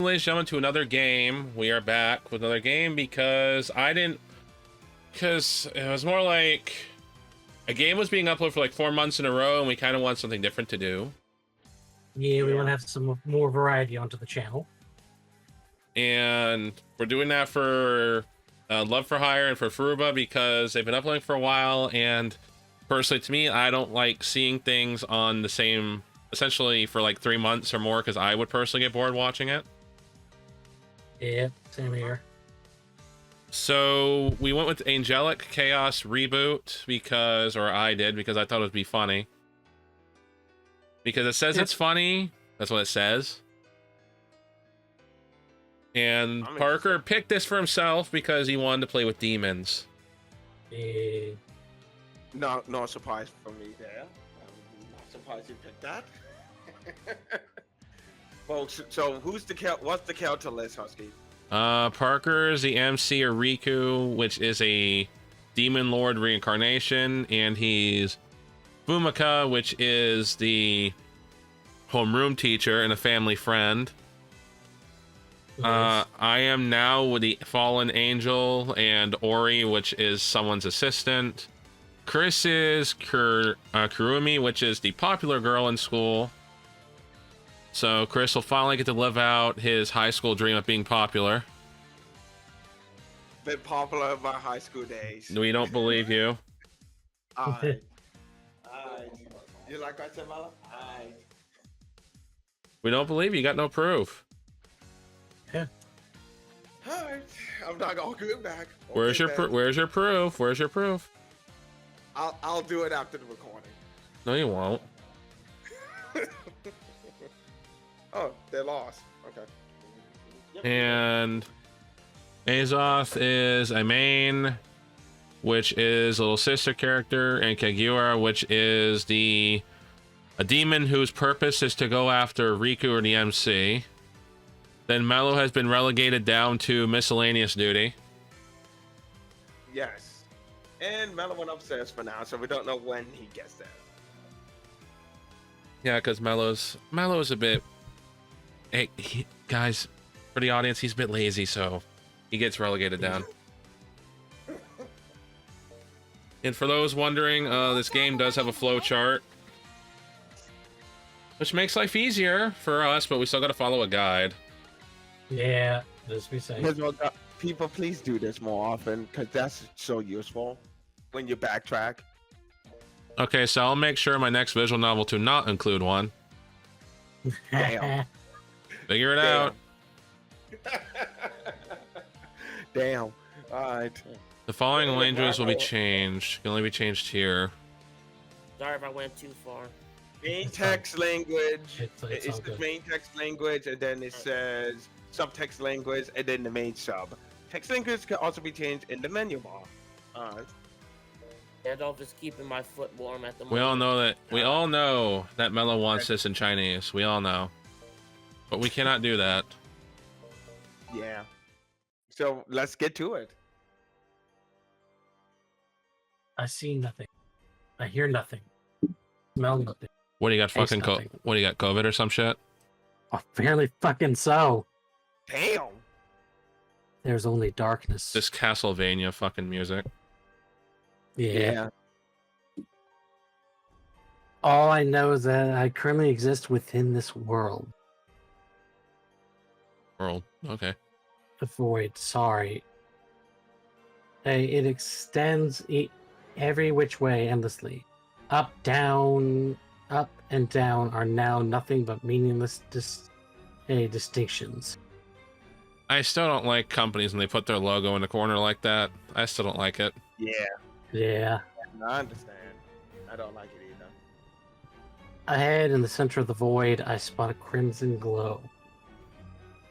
Ladies and gentlemen, to another game. We are back with another game because it was more like a game was being uploaded for like 4 months in a row, and we kind of want something different to do. Yeah, we want to have some more variety onto the channel. And we're doing that for Love for Hire and for Furuba because they've been uploading for a while, and personally to me, I don't like seeing things on the same, essentially for like 3 months or more, because I would personally get bored watching it. Yeah, same here. So we went with Angelic Chaos Reboot because, or I did, because I thought it would be funny. Because it says it's funny. That's what it says. And Parker picked this for himself because he wanted to play with demons. Yeah. No surprise for me there. I'm not surprised you picked that. Folks, so what's the character list, Husky? Parker is the MC or Riku, which is a demon lord reincarnation, and he's Fumika, which is the homeroom teacher and a family friend. Nice. I am now with the fallen angel, and Ori, which is someone's assistant. Chris is Kurumi, which is the popular girl in school. So Chris will finally get to live out his high school dream of being popular. Been popular in my high school days. We don't believe you. Alright. You like what I said, Mala? Alright. We don't believe you. You got no proof. Yeah. Alright. I'm not gonna go back. Where's your proof? Where's your proof? Where's your proof? I'll do it after the recording. No, you won't. Oh, they lost. Okay. And Azoth is a main, which is a little sister character, and Kaguya, which is a demon whose purpose is to go after Riku or the MC. Then Mello has been relegated down to miscellaneous duty. Yes. And Mello went upstairs for now, so we don't know when he gets there. Yeah, because Mello's a bit. Hey, guys, for the audience, he's a bit lazy, so he gets relegated down. And for those wondering, this game does have a flow chart, which makes life easier for us, but we still got to follow a guide. Yeah, just be safe. People, please do this more often, because that's so useful when you backtrack. Okay, so I'll make sure my next visual novel to not include one. Damn. Figure it out. Damn. Alright. The following languages will be changed. Can only be changed here. Sorry if I went too far. Main text language. It's It's all the good. main text language, and then it says subtext language, and then the main sub. Text language can also be changed in the menu bar. Alright. Gandalf is keeping my foot warm at the moment. We all know that Mello wants this in Chinese. We all know. But we cannot do that. Yeah. So let's get to it. I see nothing. I hear nothing. Smell nothing. What do you got, Taste fucking nothing. what do you got, COVID or some shit? Apparently fucking so. Damn. There's only darkness. This Castlevania fucking music. Yeah. All I know is that I currently exist within this world. World. Okay. The void, sorry. It extends every which way endlessly. Up, down, up, and down are now nothing but meaningless distinctions. I still don't like companies when they put their logo in the corner like that. I still don't like it. Yeah. Yeah. I understand. I don't like it either. Ahead in the center of the void, I spot a crimson glow.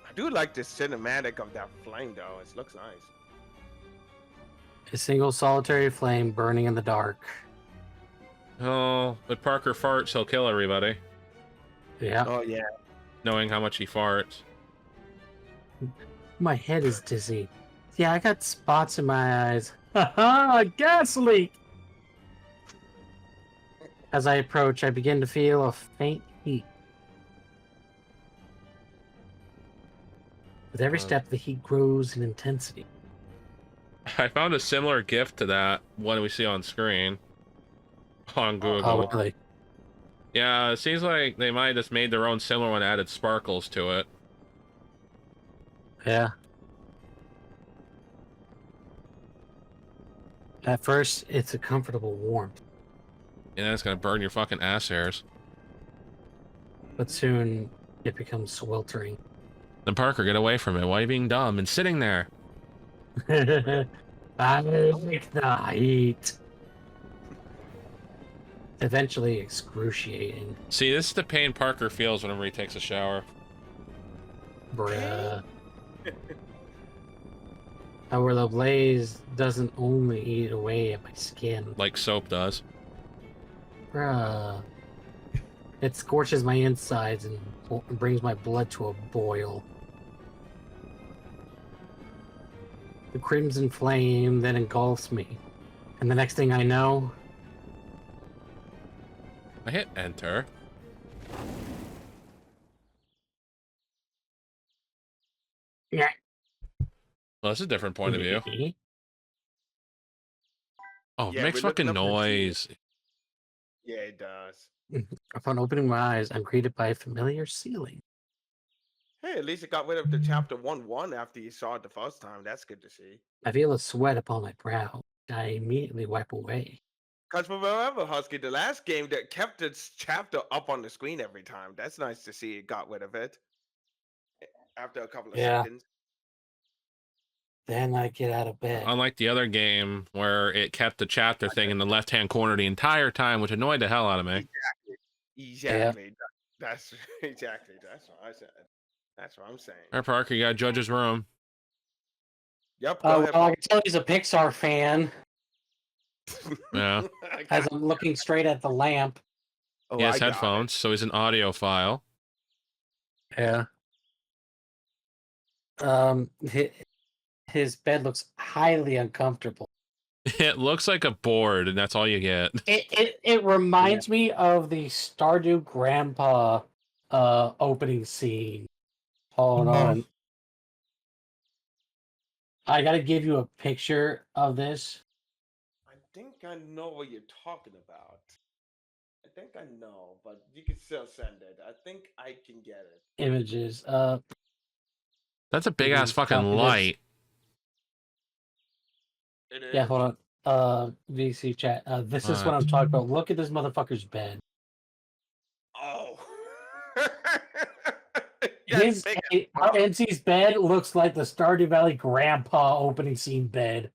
I do like the cinematic of that flame, though. It looks nice. A single solitary flame burning in the dark. Oh, but Parker farts, he'll kill everybody. Yeah. Oh, yeah. Knowing how much he farts. My head is dizzy. Yeah, I got spots in my eyes. Haha, gas leak! As I approach, I begin to feel a faint heat. With every step, the heat grows in intensity. I found a similar GIF to that one we see on screen on Google. Oh, really? Yeah, it seems like they might have just made their own similar one, added sparkles to it. Yeah. At first, it's a comfortable warmth, And then it's gonna burn your fucking ass hairs. but soon it becomes sweltering. Then Parker, get away from it. Why are you being dumb and sitting there? I like the heat. Eventually excruciating. See, this is the pain Parker feels whenever he takes a shower. Bruh. Where the blaze doesn't only eat away at my skin. Like soap does. Bruh. It scorches my insides and brings my blood to a boil. The crimson flame then engulfs me. And the next thing I know... I hit enter. Yeah. Well, that's a different point of view. Oh, Yeah, it makes we're looking fucking up to see- noise. Yeah, it does. Upon opening my eyes, I'm greeted by a familiar ceiling. Hey, at least it got rid of the chapter 1-1 after you saw it the first time. That's good to see. I feel a sweat upon my brow. I immediately wipe away. Because remember, Husky, the last game that kept its chapter up on the screen every time. That's nice to see it got rid of it. After a couple of Yeah. seconds. Then I get out of bed. Unlike the other game where it kept the chapter thing in the left-hand corner the entire time, which annoyed the hell out of me. Exactly. That's exactly. That's what I said. That's what I'm saying. All right, Parker, you got Judge's room. Yep. Go Oh, ahead, well, I can tell he's a Pixar fan Yeah. as I'm looking straight at the lamp. Oh, He has I got it. headphones, so he's an audiophile. Yeah. His bed looks highly uncomfortable. It looks like a board, and that's all you get. It reminds me of the Stardew Grandpa opening scene. Hold on. I gotta give you a picture of this. I think I know what you're talking about. I think I know, but you can still send it. I think I can get it. Images. That's a big ass Copy fucking this. light. It is. Yeah, hold on. VC chat. This is what I'm talking about. Look at this motherfucker's bed. Oh. Our NC's bed looks like the Stardew Valley Grandpa opening scene bed.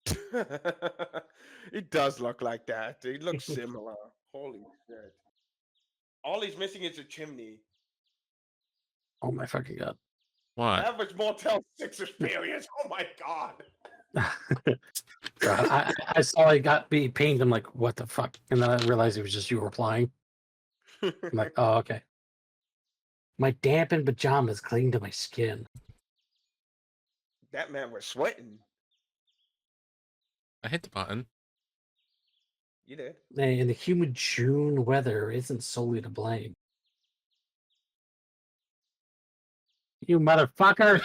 It does look like that. It looks similar. Holy shit. All he's missing is a chimney. Oh my fucking god. What? Average Motel 6 experience. Oh my god. I saw it got be pinged. I'm like, what the fuck? And then I realized it was just you replying. I'm like, oh, okay. My dampened pajamas cling to my skin. That man was sweating. I hit the button. You did. And the humid June weather isn't solely to blame. You motherfucker!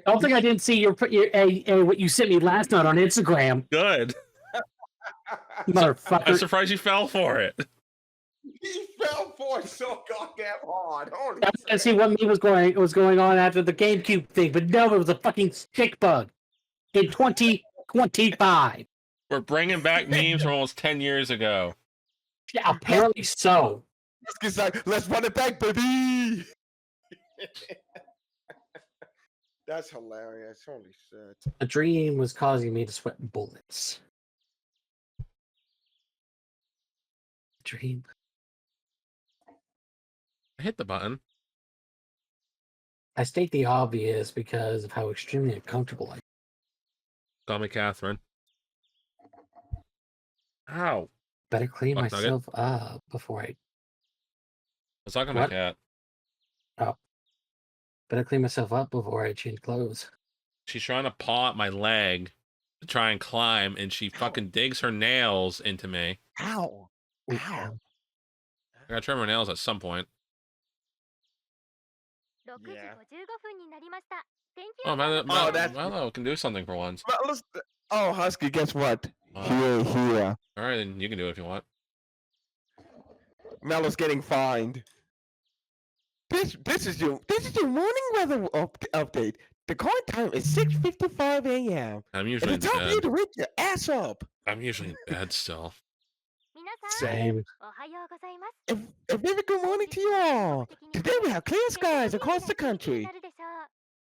Don't think I didn't see your what you sent me last night on Instagram, Good. motherfucker. I'm surprised you fell for it. He fell for it so goddamn hard. Holy I shit. see what was going on after the GameCube thing, but no, it was a fucking stick bug in 2025. We're bringing back memes from almost 10 years ago. Yeah, apparently so. It's like, let's run it back, baby. That's hilarious. Holy shit. A dream was causing me to sweat bullets. Dream. I hit the button. I state the obvious because of how extremely uncomfortable I am. Call me Catherine. Ow. Better clean Fuck nugget. myself up before I... Let's talk about What? cat. Oh. Better clean myself up before I change clothes. She's trying to paw at my leg to try and climb, and she fucking digs her nails into me. Ow. Ow. I gotta trim her nails at some point. Yeah. Oh, Oh, that's Milo can do something for once. Well, oh, Husky, guess what? Oh. Here. All right, then you can do it if you want. Melo's getting fined. This is your morning weather update. The current time is 6:55 a.m. I'm And usually in it's time for you bed. to wake your ass up. I'm usually in bed still. Same. A very good morning to you all. Today we have clear skies across the country.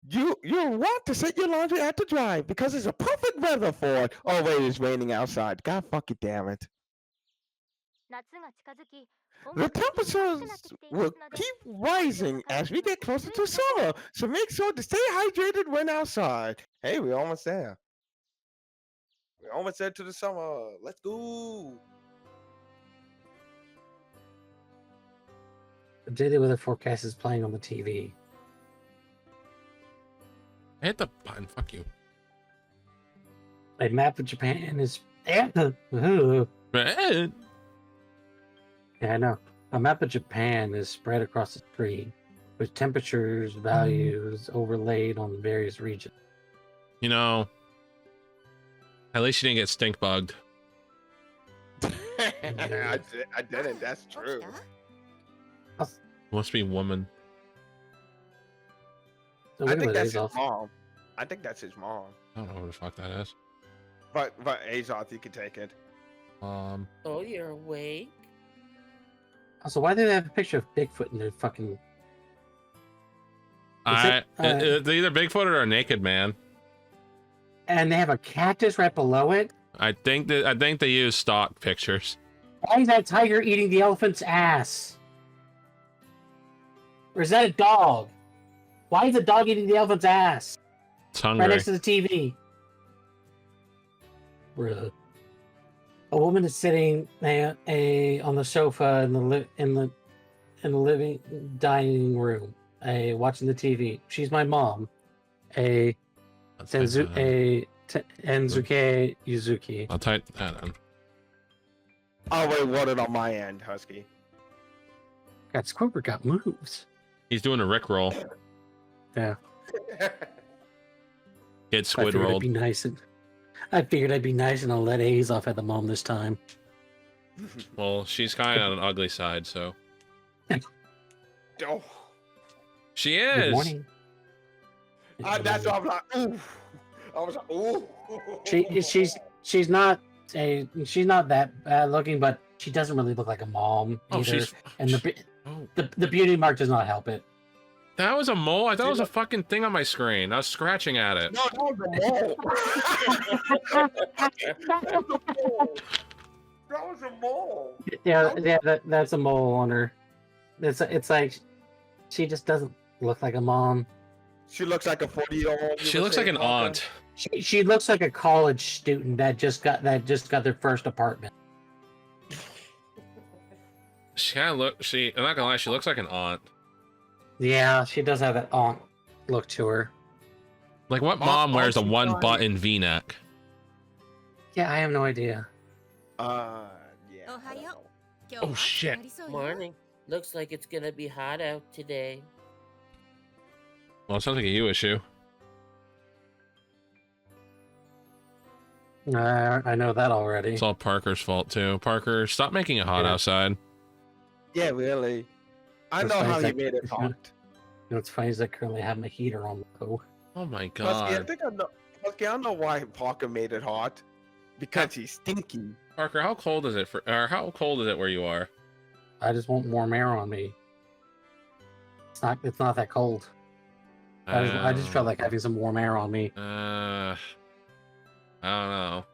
You'll want to set your laundry out to dry because it's a perfect weather for it. Oh wait, it's raining outside. God fucking damn it. The temperatures will keep rising as we get closer to summer, so make sure to stay hydrated when outside. Hey, we're almost there. We're almost there to the summer. Let's go. The daily weather forecast is playing on the TV. I hit the button. Fuck you. A map of Japan is. Yeah, Eh, I know. A map of Japan is spread across the screen, with temperatures values overlaid on the various regions. You know, at least you didn't get stink bugged. I didn't. That's true. Must be woman. So I wait a think minute, that's his Azoth. mom. I think that's his mom. I don't know who the fuck that is. But Azoth, you can take it. Oh, you're awake? Also, why do they have a picture of Bigfoot in their fucking? It's either Bigfoot or a naked man. And they have a cactus right below it. I think they use stock pictures. Why is that tiger eating the elephant's ass? Or is that a dog? Why is the dog eating the elephant's ass? It's Right hungry. next to the TV. Bruh. A woman is sitting on the sofa in the living dining room, watching the TV. She's my mom. Let's type that in. Enzuke Yuzuki. I'll type that in. Oh wait, watered on my end, Husky. God, Squidward got moves. He's doing a Rickroll. Yeah. Get I squid figured I'd rolled. be nice and I'll let Azoth at the mom this time. Well, she's kind of on an ugly side, so. Oh, She Good is. morning. that's what I'm like. Ooh. I was like, ooh. She's not that bad looking, but she doesn't really look like a mom Oh, either. she's. And Oh, the beauty mark does not help it. that was a mole. I thought it was a fucking thing on my screen. I was scratching at it. No, that was a mole. That was a mole. Yeah, that's a mole on her. It's like she just doesn't look like a mom. She looks like a 40-year-old. She looks like an aunt. She looks like a college student that just got their first apartment. She kind of look. I'm not gonna lie. She looks like an aunt. Yeah, she does have that aunt look to her. Like what mom wears a one-button V-neck? Yeah, I have no idea. Yeah. Oh shit! Morning. Looks like it's gonna be hot out today. Well, it sounds like a you issue. I know that already. It's all Parker's fault too. Parker, stop making it hot Yeah. outside. Yeah, really. I That's know fine, how he Zach. made it hot. You know what's funny is I currently have my heater on low. Oh my Husky, I god. think I know. Husky, I know why Parker made it hot. Because he's stinky. Parker, how cold is it how cold is it where you are? I just want warm air on me. It's not that cold. I just felt like having some warm air on me. I don't know.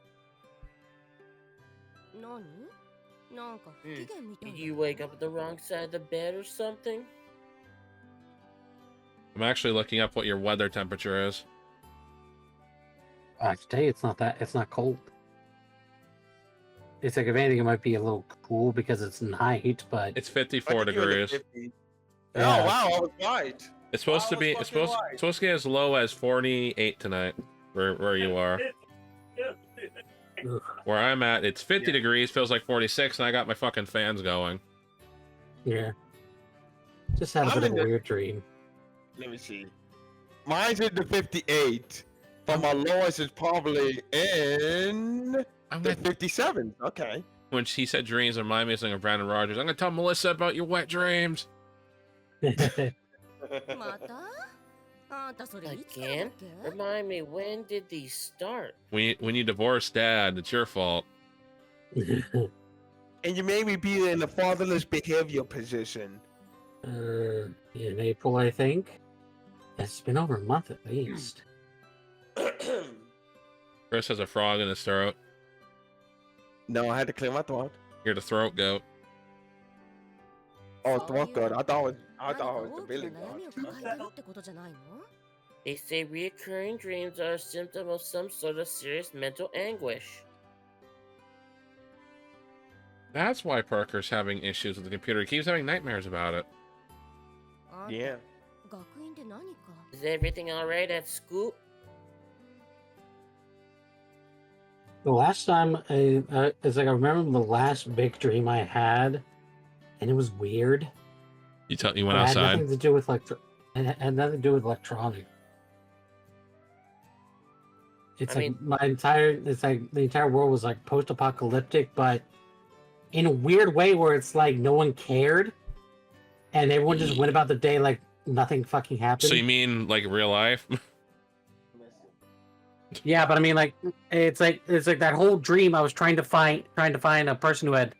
Did you wake up at the wrong side of the bed or something? I'm actually looking up what your weather temperature is. Today it's not cold. It's like if anything, it might be a little cool because it's night, but It's I 54 think he was at degrees. 50. Yeah. Oh wow, I was right. It's supposed to I be. was It's fucking supposed right. supposed to get as low as 48 tonight, where you are. ugh, Where I'm at, it's 50 degrees, feels like 46, and I got my fucking fans going. yeah. Just had a I'm bit of in a the- weird dream. Let me see. Mine's in the 58. But my lowest is probably in I'm the gonna, 57. Okay. when she said dreams, remind me of something of Brandon Rogers. I'm gonna tell Melissa about your wet dreams. Again? Remind me, when did these start? When you divorced Dad, it's your fault. And you made me be in the fatherless behavior position. In April, I think. It's been over a month at least. Chris has a frog in his throat. No, I had to clear my throat. You're the throat goat. Oh, throat good. I thought it was the Billy Goat. They say reoccurring dreams are a symptom of some sort of serious mental anguish. That's why Parker's having issues with the computer. He keeps having nightmares about it. Yeah. Is everything alright at school? The last time it's like I remember the last big dream I had, and it was weird. You went It had outside. nothing to do with it had nothing to do with electronic. It's like the entire world was like post-apocalyptic, but in a weird way where it's like no one cared, and everyone just went about the day like nothing fucking happened. So you mean like real life? Yeah, but I mean, like, it's like that whole dream. I was trying to find a person who had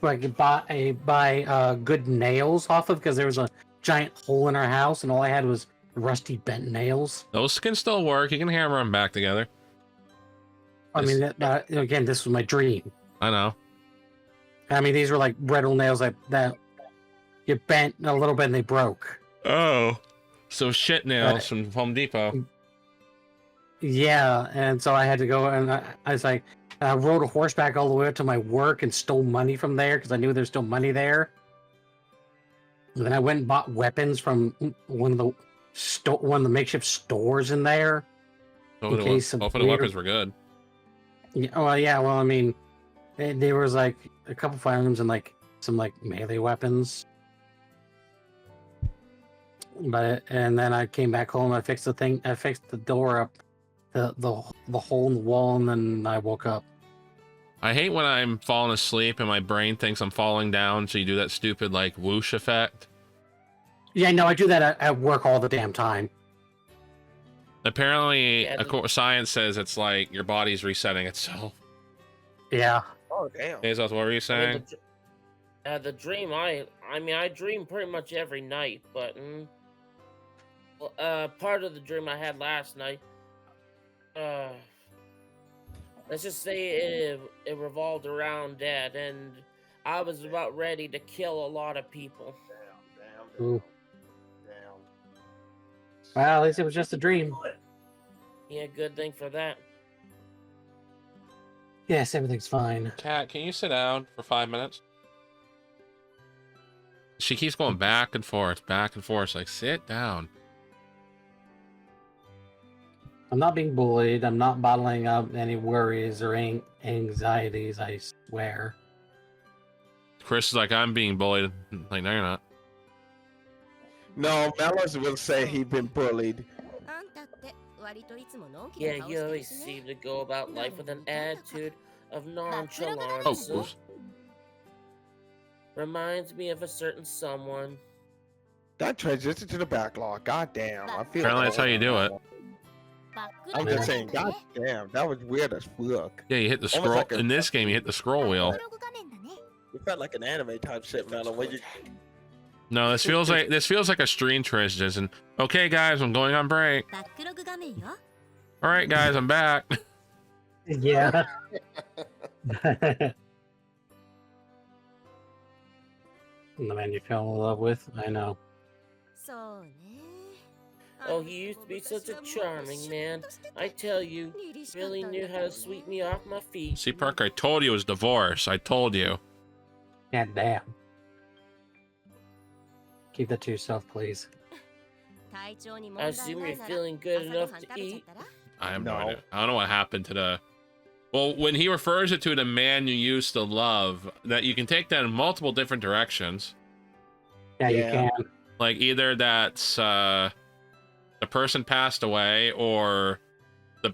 like buy good nails off of, because there was a giant hole in our house, and all I had was rusty bent nails. Those can still work. You can hammer them back together. I mean, again, this was my dream. I know. I mean, these were like brittle nails that you bent a little bit and they broke. Oh, so shit nails from Home Depot. Yeah, and so I had to go, and I was like, I rode a horseback all the way up to my work and stole money from there because I knew there's still money there. And then I went and bought weapons from one of the makeshift stores in there. Hopefully the weapons were good. Yeah, well, I mean, there was like a couple firearms and like some like melee weapons. And then I came back home. I fixed the door up, the hole in the wall, and then I woke up. I hate when I'm falling asleep and my brain thinks I'm falling down, so you do that stupid like whoosh effect. Yeah, no, I do that at work all the damn time. Apparently, science says it's like your body's resetting itself. Yeah. Oh damn. Azoth, what were you saying? The dream, I dream pretty much every night, but part of the dream I had last night, let's just say it revolved around Dad, and I was about ready to kill a lot of people. Ooh. Well, at least it was just a dream. Yeah, good thing for that. Yes, everything's fine. Kat, can you sit down for 5 minutes? She keeps going back and forth. Like, sit down. I'm not being bullied. I'm not bottling up any worries or anxieties, I swear. Chris is like, I'm being bullied. Like, no, you're not. No, Mellis will say he's been bullied. Yeah, you always seem to go about life with an attitude of nonchalance. Oh, Reminds me of a certain someone. That transition to the backlog. God damn. I feel apparently that's how you do it. I'm just saying, god damn, that was weird as fuck. Yeah, you hit the scroll. Like in this game, you hit the scroll wheel. You felt like an anime type shit, Melon. Where you... No, this feels like a stream transition. Okay, guys, I'm going on break. All right, guys, I'm back. Yeah. The man you fell in love with? I know. Oh, he used to be such a charming man. I tell you, really knew how to sweep me off my feet. See, Parker, I told you it was divorce. I told you. God damn. Keep that to yourself, please. I assume you're feeling good enough to eat. I have no idea. I don't know what happened to the... Well, when he refers it to the man you used to love, that you can take that in multiple different directions. Yeah, you can. Like, either that's the person passed away, or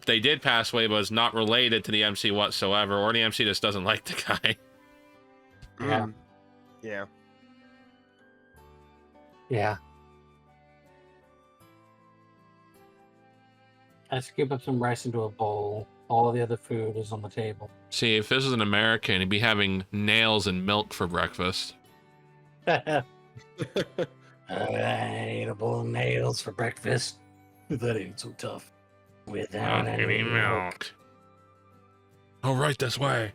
they did pass away but was not related to the MC whatsoever, or the MC just doesn't like the guy. Yeah. Yeah. Yeah. I scoop up some rice into a bowl. All of the other food is on the table. See, if this was an American, he'd be having nails and milk for breakfast. I ate a bowl of nails for breakfast. That ain't so tough. Without any milk. Oh, right this way.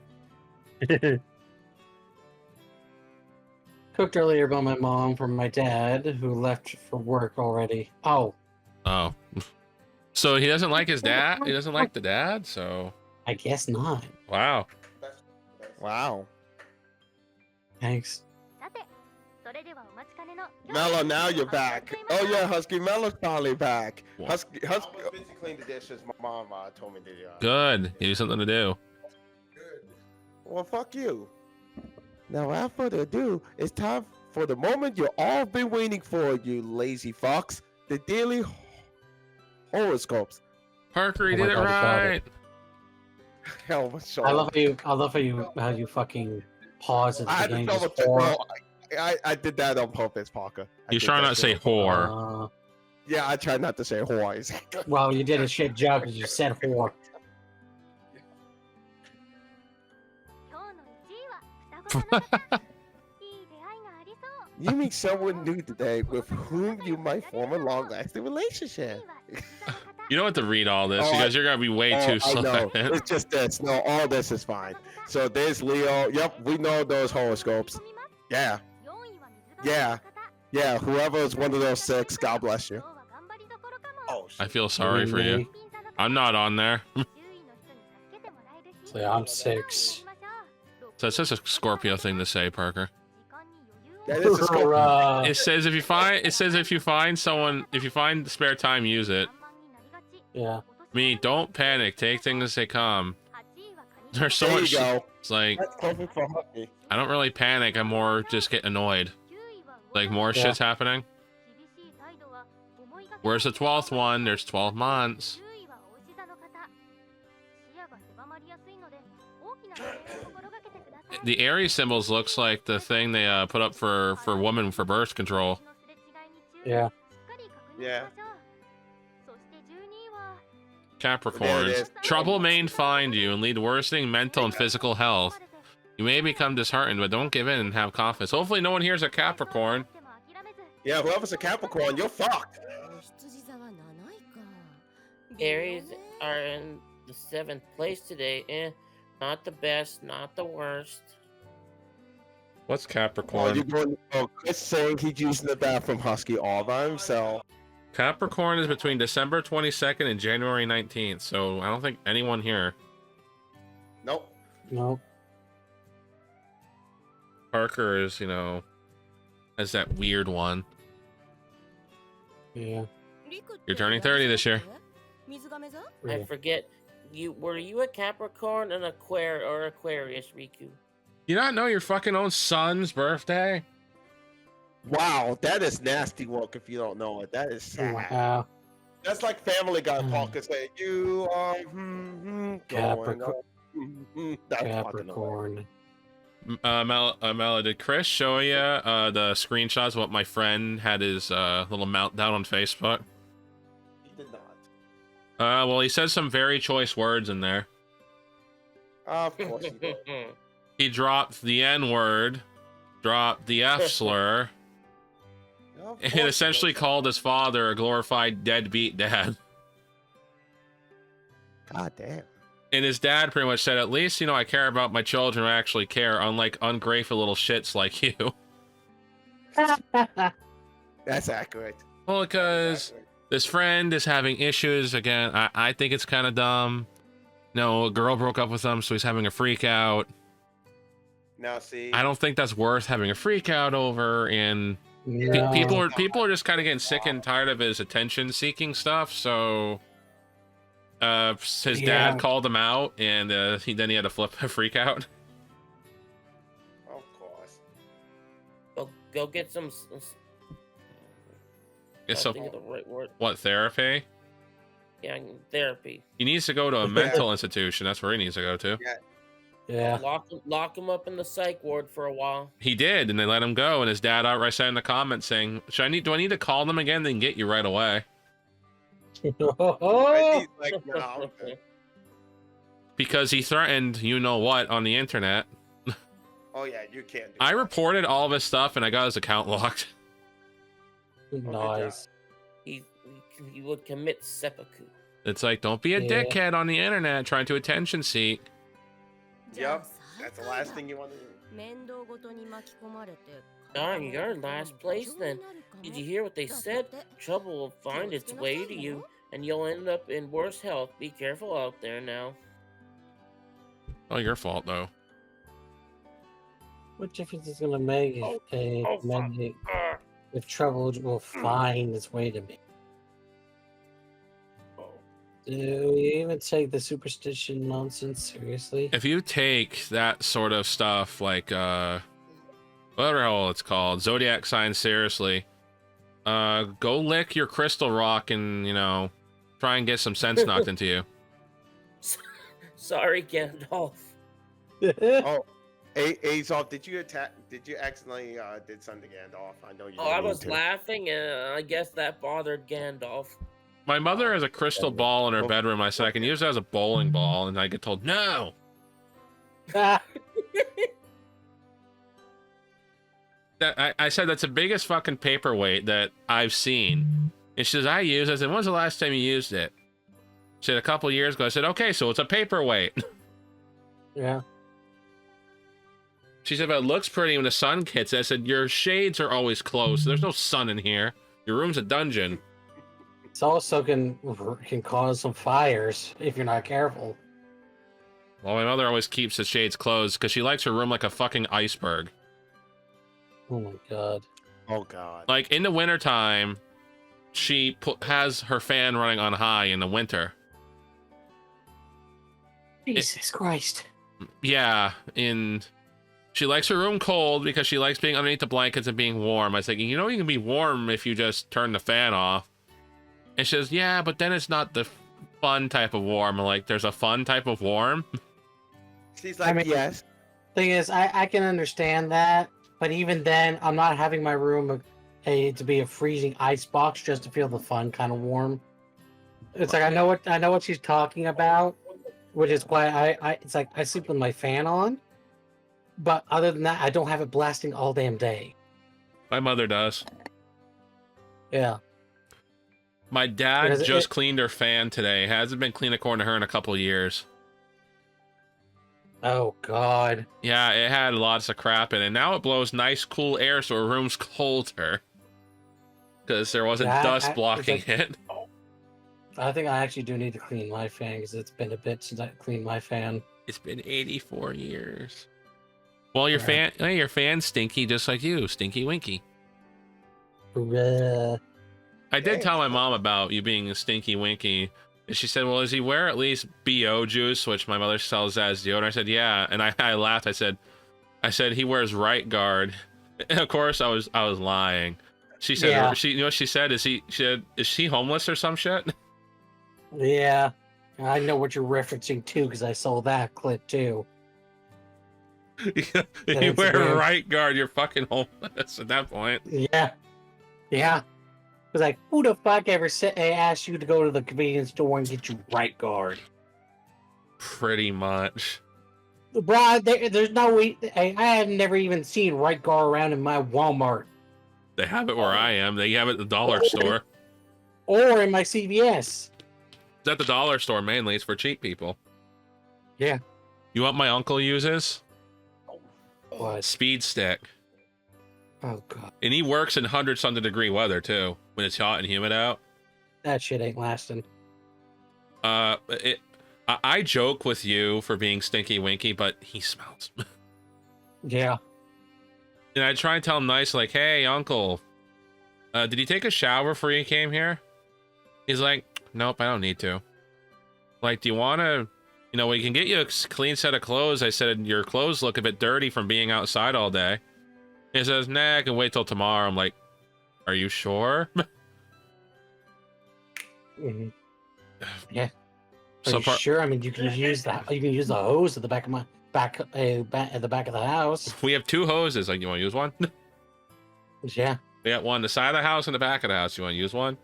Cooked earlier by my mom from my dad, who left for work already. Oh. Oh. So he doesn't like his dad? He doesn't like the dad? So. I guess not. Wow. Wow. Thanks. Mello, now you're back. Oh yeah, Husky Mello's finally back. What? Husky. I was busy cleaning the dishes. My mom told me to. Good. Give you something to do. Well, fuck you. Now, without further ado, it's time for the moment you all been waiting for, you lazy fucks. The daily horoscopes. Parker, he Oh my did it God, he got right. it. Hell, what's so I love how you fucking pause at I the had to beginning. double Just check. pour. No, I did that on purpose, Parker. I You did trying that not to say shit. whore. Yeah, I tried not to say whores. Well, you did a shit job because you said whore. You meet someone new today with whom you might form a long-lasting relationship. You don't have to read all this Oh, because you're gonna be way too I know. silent. It's just this. No, all this is fine. So there's Leo. Yep, we know those horoscopes. Yeah. Yeah. Yeah, whoever is one of those six, God bless you. Oh, I shit. feel sorry for you. I'm not on there. So yeah, I'm 6. So it's just a Scorpio thing to say, Parker. That is a Scorpio. Hurrah. It says if you find spare time, use it. Yeah. Me, don't panic. Take things as they come. There's so There much. you go. It's like That's perfect for Husky. I don't really panic. I'm more just get annoyed. Like more Yeah. shit's happening. Where's the 12th one? There's 12 months. The Aries symbols looks like the thing they put up for women for birth control. Yeah. Yeah. Capricorn. There it is. Trouble may find you and lead to worsening mental and physical health. You may become disheartened, but don't give in and have confidence. Hopefully no one here's a Capricorn. Yeah, whoever's a Capricorn, you're fucked. Aries are in the 7th place today. Not the best, not the worst. What's Oh, Capricorn? you're going. Oh, Chris saying he's using the bathroom Husky all by himself. Capricorn is between December 22nd and January 19th, so I don't think anyone here. Nope. Nope. Parker is, as that weird one. Yeah. You're turning 30 this year. I Yeah. forget. Were you a Capricorn, an Aquarius, Riku? You not know your fucking own son's birthday? Wow, that is nasty work if you don't know it. That is sad. Wow. That's like Family Guy Hmm. Parker saying, you are Capricorn. That's fucking Capricorn. Mela, did Chris show you the screenshots of what my friend had his little meltdown on Facebook? He did not. Well, he said some very choice words in there. Of course he did. He dropped the N-word, dropped the F slur, Of and course he essentially did. called his father a glorified deadbeat dad. God damn. And his dad pretty much said, at least, I care about my children. I actually care, unlike ungrateful little shits like you. That's accurate. Well, because That's accurate. this friend is having issues again. I think it's kind of dumb. No, a girl broke up with him, so he's having a freak out. Now see. I don't think that's worth having a freak out over. And No. people are just kind of getting sick and tired of his attention-seeking stuff. So, his Yeah. dad called him out, and he had to flip a freak out. Of course. Go get some. It's Can't think of the right word. what, therapy? Yeah, therapy. He needs to go to a mental institution. That's where he needs to go to. Yeah. Lock him up in the psych ward for a while. He did, and they let him go. And his dad outright said in the comments saying, do I need to call them again? They can get you right away. Oh, He's like, no, I'm good. Because he threatened you know what on the internet. Oh yeah, you can't do I that. reported all of his stuff and I got his account locked. nice. He would commit seppuku. It's like, don't be a Yeah. dickhead on the internet trying to attention seek. Yep, that's the last thing you want to do. Darn, you're in last place then. Did you hear what they said? Trouble will find its way to you, and you'll end up in worse health. Be careful out there now. Oh, your fault though. What difference is gonna make if, fuck. if trouble will find its way to me? Do you even take the superstition nonsense seriously? If you take that sort of stuff like whatever the hell it's called, zodiac signs seriously, go lick your crystal rock and, you know, try and get some sense knocked into you. Sorry, Gandalf. Oh, Azoth, did you attack? Did you accidentally did something to Gandalf? I know you. Oh, I didn't mean was to. laughing, and I guess that bothered Gandalf. My mother has a crystal ball in her bedroom. I said I can use it as a bowling ball, and I get told no. Ah, I said that's the biggest fucking paperweight that I've seen. And she says, I use it. I said, when was the last time you used it? She said, a couple years ago. I said, okay, so it's a paperweight. yeah. She said, but it looks pretty when the sun hits it. I said, your shades are always closed. There's no sun in here. Your room's a dungeon. It's also can cause some fires if you're not careful. Well, my mother always keeps the shades closed because she likes her room like a fucking iceberg. Oh my god. Oh god. Like, in the wintertime, she has her fan running on high in the winter. Jesus Christ. Yeah, she likes her room cold because she likes being underneath the blankets and being warm. I was thinking, you know, you can be warm if you just turn the fan off. And she says, yeah, but then it's not the fun type of warm. I'm like, there's a fun type of warm? She's like, yes. Thing is, I can understand that, but even then, I'm not having my room to be a freezing ice box just to feel the fun kind of warm. It's like I know what she's talking about, which is why it's like I sleep with my fan on. But other than that, I don't have it blasting all damn day. My mother does. Yeah. My dad Because just cleaned her fan today. Hasn't been cleaned according to her in a couple of years. Oh God. Yeah, it had lots of crap in it. Now it blows nice, cool air, so her room's colder. Because there wasn't dust blocking it. I think I actually do need to clean my fan because it's been a bit since I cleaned my fan. It's been 84 years. Well, your fan's stinky just like you, Stinky Winky. Bruh. I did tell my mom about you being a Stinky Winky. And she said, well, does he wear at least BO juice, which my mother sells as deodorant? I said, yeah. And I laughed. I said, he wears right guard. And of course, I was lying. She said, Yeah. you know what she said? Is she homeless or some shit? Yeah. I know what you're referencing too because I saw that clip too. You wear right guard, you're fucking homeless at that point. Yeah. Yeah. It was like, who the fuck ever asked you to go to the convenience store and get you right guard? Pretty much. Bro, there's no way. I have never even seen right guard around in my Walmart They have it where I am. They have it at the dollar store. or in my CVS. It's at the dollar store mainly. It's for cheap people. Yeah. You want my uncle uses? What? Speed stick. Oh God, And he works in 100-something degree weather too, when it's hot and humid out. that shit ain't lasting. I joke with you for being Stinky Winky, but he smells. Yeah. And I try and tell him nice, like, hey, uncle, did you take a shower before you came here? He's like, nope, I don't need to. Like, do you want to, we can get you a clean set of clothes. I said, your clothes look a bit dirty from being outside all day. He says, nah, I can wait till tomorrow. I'm like, are you sure? Mhm. Yeah. Are So you sure? I mean, you can use the hose at the back of my at the back of the house. we have 2 hoses. Like, you want to use one? Yeah. We got one on the side of the house and the back of the house. You want to use one?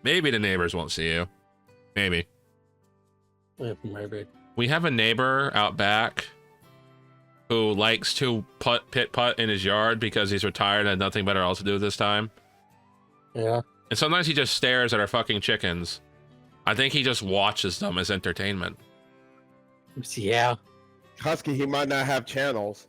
Maybe the neighbors won't see you. Maybe. Maybe. We have a neighbor out back who likes to pit putt in his yard because he's retired and had nothing better else to do this time. Yeah. And sometimes he just stares at our fucking chickens. I think he just watches them as entertainment. Yeah. Husky, he might not have channels,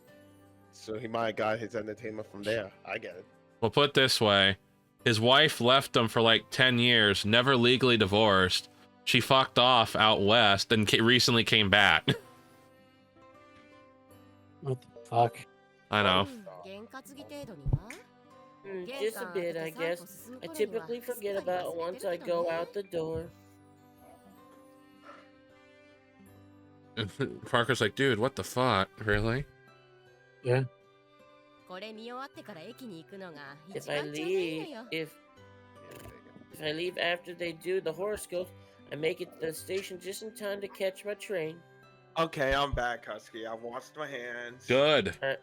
so he might have got his entertainment from there. I get it. Well, put it this way. His wife left him for like 10 years, never legally divorced. She fucked off out west and recently came back. What the fuck? I know. Just a bit, I guess. I typically forget about it once I go out the door. Parker's like, dude, what the fuck? Really? Yeah. If I leave after they do the horoscope, I make it to the station just in time to catch my train. Okay, I'm back, Husky. I've washed my hands. Good. Alright,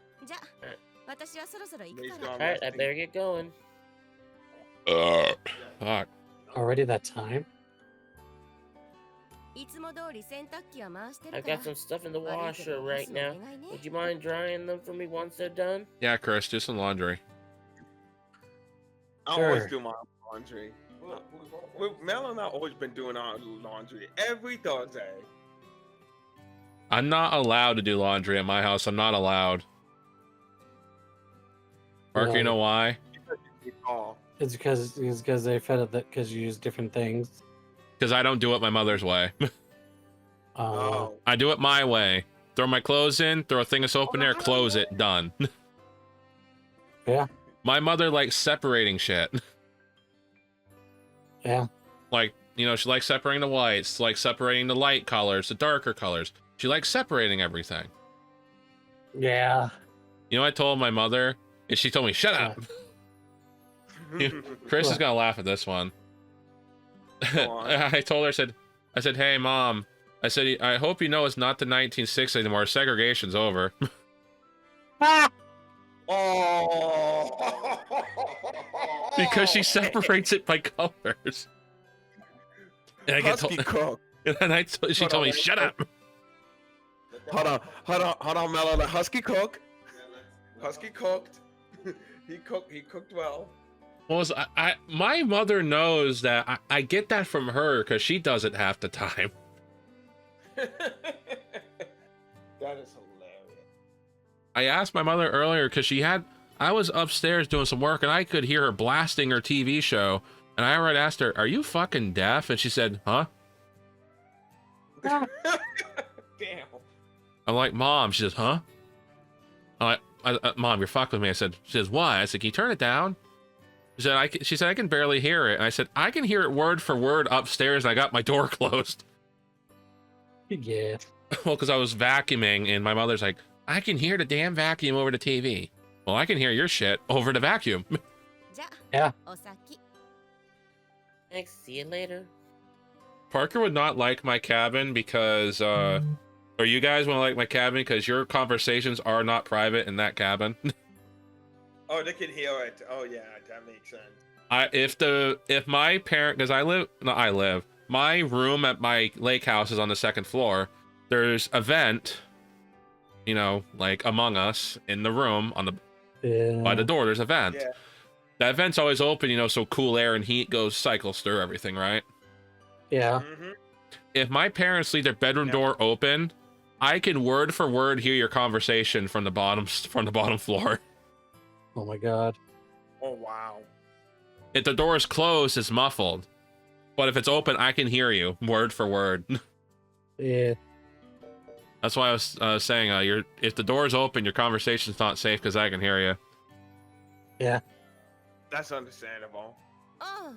I better get going. Fuck. Already that time? I've got some stuff in the washer right now. Would you mind drying them for me once they're done? Yeah, Chris, do some laundry. I Sure. always do my laundry. Mel and I always been doing our laundry every Thursday. I'm not allowed to do laundry at my house. I'm not allowed. Parker, No. you know why? Oh, It's because they fed it that because you use different things. Because I don't do it my mother's way. oh. I do it my way. Throw my clothes in, throw a thing of soap in there, close it, done. Yeah. My mother likes separating shit. Yeah. Like, you know, she likes separating the whites, like separating the light colors, the darker colors. She likes separating everything. Yeah. You know what I told my mother? And she told me, shut up. Chris is gonna laugh at this one. Go on. I told her, I said, hey mom, I said, I hope you know it's not the 1960s anymore. Segregation's over. Oh. Because she separates it by colors. And I get Husky cook. and she told me, shut up. Hold on, Mello. The Husky cook. Husky cooked. He cooked well. Well, my mother knows that I get that from her because she does it half the time. That is hilarious. I asked my mother earlier because I was upstairs doing some work and I could hear her blasting her TV show. And I already asked her, are you fucking deaf? And she said, huh? Damn. I'm like, Mom. She says, huh? I'm like, Mom, you're fucking with me. She says, why? I said, can you turn it down? She said, I can barely hear it. And I said, I can hear it word for word upstairs and I got my door closed. Yeah. Well, because I was vacuuming and my mother's like, I can hear the damn vacuum over the TV. Well, I can hear your shit over the vacuum. Yeah. Thanks, see you later. Parker would not like my cabin because, or you guys want to like my cabin because your conversations are not private in that cabin. Oh, they can hear it. Oh yeah, that makes sense. If my parent, because my room at my lake house is on the second floor. There's a vent, you know, like Among Us in the room by the door. There's a vent. Yeah. That vent's always open, you know, so cool air and heat cycles through everything, right? Yeah. Mm-hmm. If my parents leave their bedroom door open, I can word for word hear your conversation from the bottom floor. Oh my god. Oh wow. If the door is closed, it's muffled. But if it's open, I can hear you word for word. Yeah. That's why I was saying, if the door is open, your conversation's not safe because I can hear you. Yeah. That's understandable. Oh,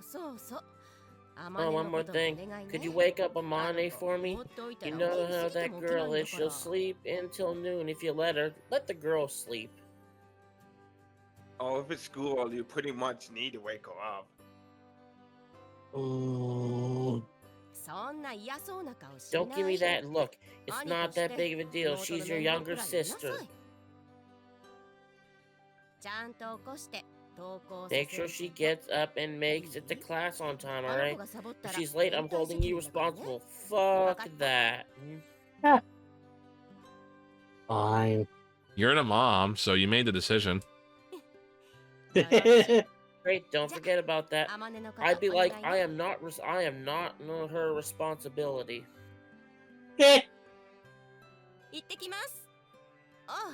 one more thing. Could you wake up Amane for me? You know how that girl is. She'll sleep until noon if you let her. Let the girl sleep. Oh, if it's school, you pretty much need to wake her up. Oh, Don't give me that look. It's not that big of a deal. She's your younger sister. Make sure she gets up and makes it to class on time, alright? If she's late, I'm holding you responsible. Fuck that. fine. You're the mom, so you made the decision. Great, don't forget about that. I'd be like, I am not her responsibility.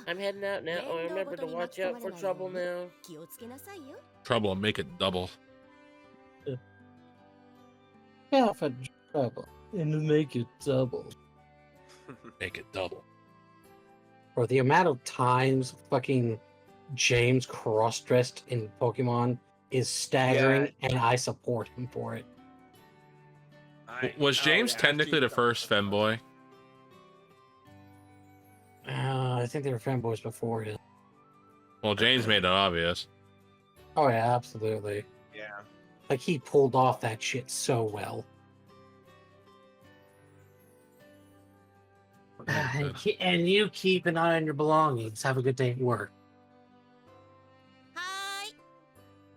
I'm heading out now. Oh, remember to watch out for trouble now. Trouble, make it double. Yeah, for trouble. And make it double. Make it double. Bro, the amount of times fucking James cross-dressed in Pokemon is staggering, and I support him for it. Was James technically the first femboy? I think they were fanboys before him. Well, James made it obvious. Oh yeah, absolutely. Yeah. Like he pulled off that shit so well. And you keep an eye on your belongings. Have a good day at work.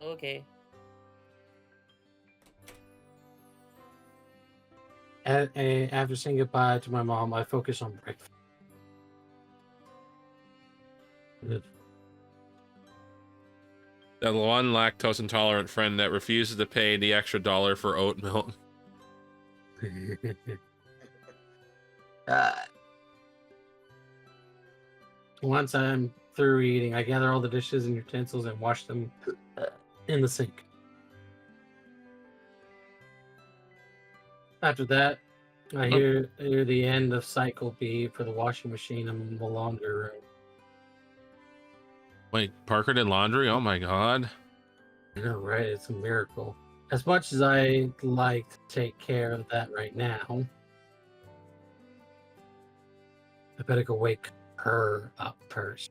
Okay. After saying goodbye to my mom, I focus on breakfast. That one lactose intolerant friend that refuses to pay the extra $1 for oat milk. Once I'm through eating, I gather all the dishes and utensils and wash them in the sink. After that, I hear the end of cycle beep for the washing machine in the laundry room. Wait, Parker did laundry? Oh my god. I know, right? It's a miracle. As much as I like to take care of that right now, I better go wake her up first.